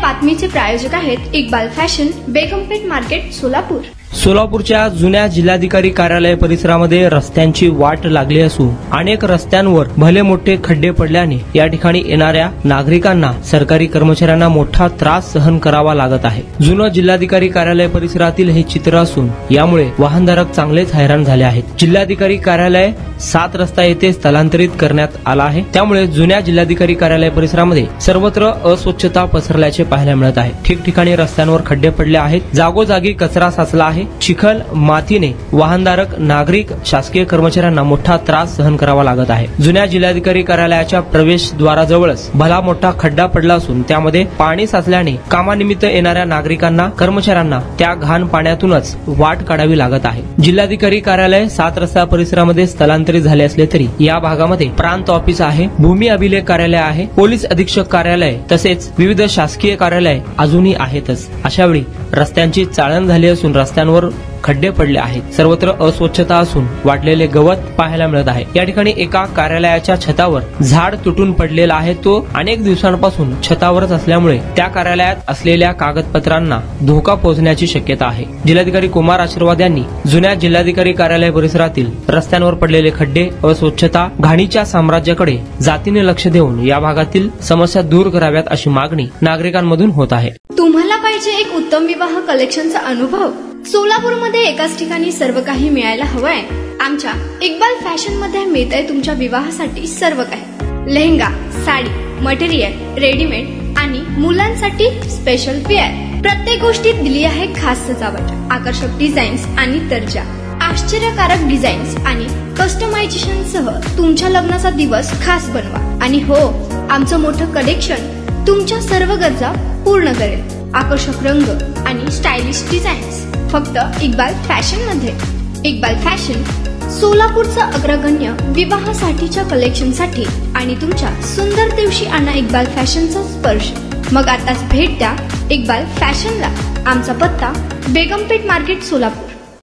बातमीचे प्रायोजक आहेत Iqbal fashion, बेगमपेठ market, Solapur. सोलापूरच्या जुन्या जिल्हाधिकारी कार्यालय परिसरामध्ये रस्त्यांची वाट लागली असून अनेक रस्त्यांवर भले मोठे खड्डे पडल्याने या ठिकाणी येणाऱ्या नागरिकांना, सरकारी कर्मचाऱ्यांना मोठा त्रास सहन करावा लागत आहे। जुनं जिल्हाधिकारी कार्यालय परिसरातील हे चित्र असून यामुळे वाहनधारक चांगलेच हैराण झाले आहेत। जिल्हाधिकारी कार्यालय 7 रस्ता येथे स्थलांतरित करण्यात आला आहे, त्यामुळे जुन्या जिल्हाधिकारी कार्यालय परिसरामध्ये सर्वत्र अस्वच्छता पसरल्याचे पाहायला मिळत आहे। ठिकठिकाणी रस्त्यांवर खड्डे पडले आहेत, जागोजागी कचरा साचला आहे। चिखल मातीने वाहनधारक, नागरिक, शासकीय कर्मचाऱ्यांना मोठा त्रास सहन करावा लागत आहे। जुन्या जिल्हाधिकारी कार्यालयाच्या प्रवेशद्वाराजवळच भला मोठा खड्डा पडला असून त्यामध्ये पाणी साचल्याने कामानिमित्त येणाऱ्या नागरिकांना, कर्मचाऱ्यांना त्या घाण पाण्यातूनच वाट काढावी लागत आहे। जिल्हाधिकारी कार्यालय 7 रस्ता परिसरामध्ये स्थलांतरित झाले असले तरी या भागामध्ये प्रांत ऑफिस आहे, भूमी अभिलेख कार्यालय आहे, पोलीस अधीक्षक कार्यालय तसेच विविध शासकीय कार्यालय अजूनही आहेतच। अशावेळी रस्त्यांची चाळण झाली असून रस्त्यांवर खड्डे पडले आहेत, सर्वत्र अस्वच्छता असून वाढलेले गवत पाहायला मिळत आहे। या ठिकाणी एका कार्यालयाच्या छतावर झाड तुटून पडलेला आहे, तो अनेक दिवसांपासून छतावरच असल्यामुळे त्या कार्यालयात असलेल्या कागदपत्रांना धोका पोहोचण्याची शक्यता आहे। जिल्हाधिकारी कुमार आशीर्वाद यांनी जुन्या जिल्हाधिकारी कार्यालय परिसरातील रस्त्यांवर पडलेले खड्डे, अस्वच्छता, घाणीच्या साम्राज्याकडे जातीने लक्ष देऊन या भागातील समस्या दूर कराव्यात अशी मागणी नागरिकांमधून होत आहे। तुम्हाला पाहिजे एक उत्तम विवाह कलेक्शनचा अनुभव? सोलापूरमध्ये एकाच ठिकाणी सर्व काही मिळायला हवंय? आमच्या इक्बाल फॅशन मध्ये मिळतंय तुमच्या विवाहासाठी सर्व काही। लेहंगा, साडी, मटेरियल, रेडीमेड आणि मुलांसाठी स्पेशल वेअर। प्रत्येक गोष्टीत दिली आहे खास सजावट, आकर्षक डिझाईन्स आणि दर्जा, आश्चर्यकारक डिझाईन्स आणि कस्टमायझेशन सह तुमच्या लग्नाचा दिवस खास बनवा। आणि हो, आमचं मोठं कलेक्शन तुमच्या सर्व गरजा पूर्ण करेल। आकर्षक रंग आणि स्टायलिश डिझाईन्स फक्त इक्बाल फॅशन मध्ये। इक्बाल फॅशन सोलापूरचा अग्रगण्य विवाहासाठीच्या कलेक्शनसाठी आणि तुमच्या सुंदर दिवशी आणा इक्बाल फॅशनचा स्पर्श। मग आताच भेट द्या इक्बाल फॅशनला। आमचा पत्ता बेगमपेठ मार्केट, सोलापूर।